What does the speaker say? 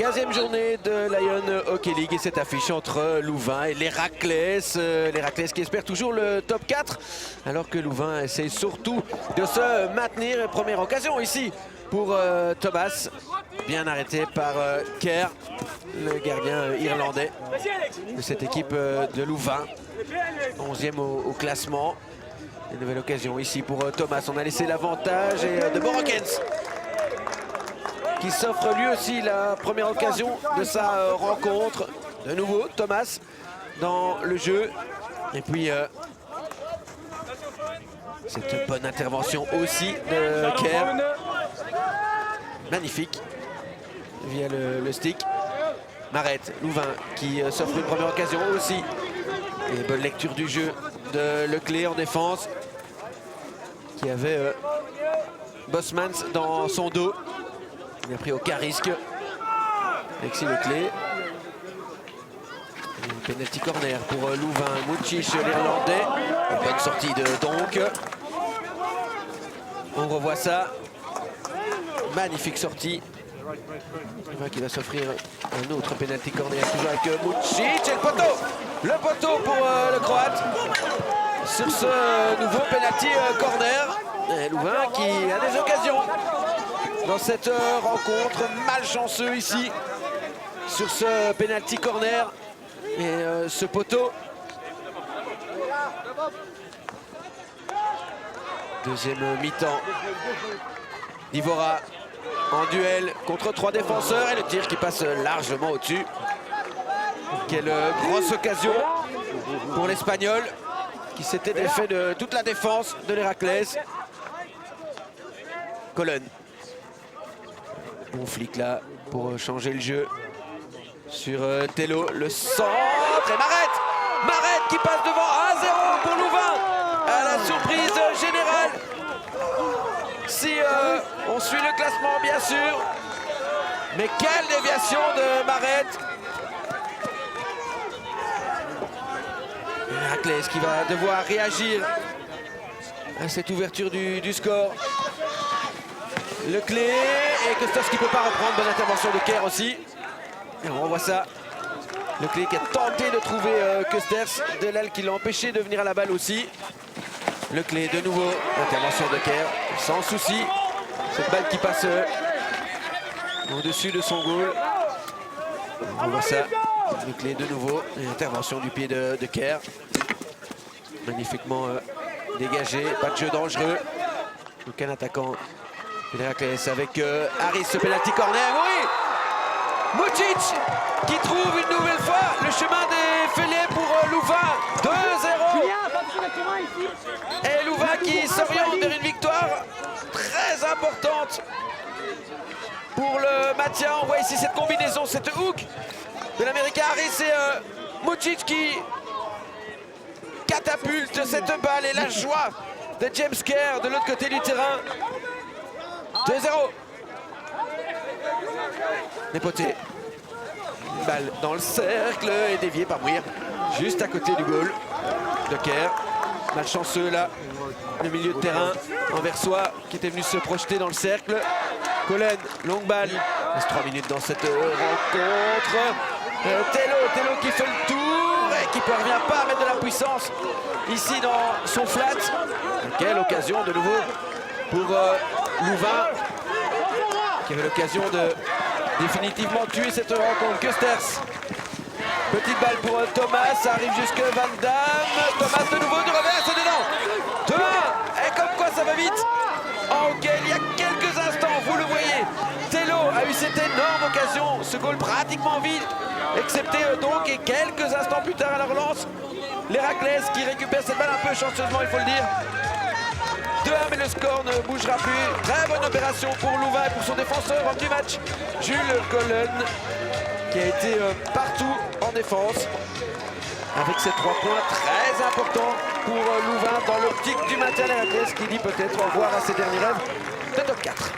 15e journée de Lyon Hockey League et cette affiche entre Louvain et l'Héraclès. L'Héraclès qui espère toujours le top 4 alors que Louvain essaye surtout de se maintenir. Première occasion ici pour Thomas, bien arrêté par Kerr, le gardien irlandais de cette équipe de Louvain. 11e au classement. Une nouvelle occasion ici pour Thomas. On a laissé l'avantage et de Borokens qui s'offre lui aussi la première occasion de sa rencontre. De nouveau Thomas dans le jeu. Et puis cette bonne intervention aussi de Kerr. Magnifique via le stick. Marette, Louvain qui s'offre une première occasion aussi. Et bonne lecture du jeu de Leclé en défense. Qui avait Bosmans dans son dos. Il a pris aucun risque. Alexis Leclé. Penalty corner pour Louvain. Mouchich, l'Irlandais. Une bonne sortie de Donk. On revoit ça. Magnifique sortie. Louvain qui va s'offrir un autre penalty corner. Toujours avec Mouchich. Et le poteau pour le Croate. Sur ce nouveau penalty corner. Et Louvain qui a des occasions dans cette rencontre, malchanceux ici sur ce penalty corner et ce poteau. Deuxième mi-temps. Dvora en duel contre 3 défenseurs et le tir qui passe largement au-dessus. Quelle grosse occasion pour l'Espagnol qui s'était défait de toute la défense de l'Héraclès. Colonne. Bon flic là pour changer le jeu sur Tello, le centre et Marette qui passe devant 1-0 pour Louvain à la surprise générale. Si on suit le classement bien sûr, mais quelle déviation de Marette. L'Héraclès qui va devoir réagir à cette ouverture du score. Leclé et Kostos qui ne peut pas reprendre. Bonne intervention de Kerr aussi. Et on revoit ça. Leclé qui a tenté de trouver Kosters de l'aile qui l'a empêché de venir à la balle aussi. Leclé de nouveau. Intervention de Kerr sans souci. Cette balle qui passe au-dessus de son goal. On voit ça. Leclé de nouveau. Et intervention du pied de Kerr. Magnifiquement dégagé. Pas de jeu dangereux. Aucun attaquant. L'Héraclès avec Harris, ce penalty corner, oui. Mouchich qui trouve une nouvelle fois le chemin des fêlés pour Louvain. 2-0. Et Louvain qui s'oriente vers une victoire très importante pour le maintien. On voit ici cette combinaison, cette hook de l'Américain Harris et Mouchich qui catapulte cette balle et la joie de James Kerr de l'autre côté du terrain. 2-0. Népoté. Une balle dans le cercle et déviée par Bouir. Juste à côté du goal de Kerr. Malchanceux là. Le milieu de terrain anversois qui était venu se projeter dans le cercle. Collen, longue balle. Il reste 3 minutes dans cette rencontre. Tello qui fait le tour et qui ne parvient pas à mettre de la puissance ici dans son flat. Quelle occasion de nouveau pour Louvain qui avait l'occasion de définitivement tuer cette rencontre. Kosters. Petite balle pour Thomas, ça arrive jusque Van Damme. Thomas de nouveau du revers, c'est dedans. 2-1. Et comme quoi ça va vite. En hockey, il y a quelques instants, vous le voyez, Tello a eu cette énorme occasion, ce goal pratiquement vide, excepté donc et quelques instants plus tard à la relance, l'Héraclès qui récupère cette balle un peu chanceusement, il faut le dire. 2-1, mais le score ne bougera plus. Très bonne opération pour Louvain et pour son défenseur homme du match, Jules Collen, qui a été partout en défense. Avec ces 3 points très importants pour Louvain dans l'optique du maintien à l'Héraclès qui dit peut-être au revoir à ses derniers rêves de top 4.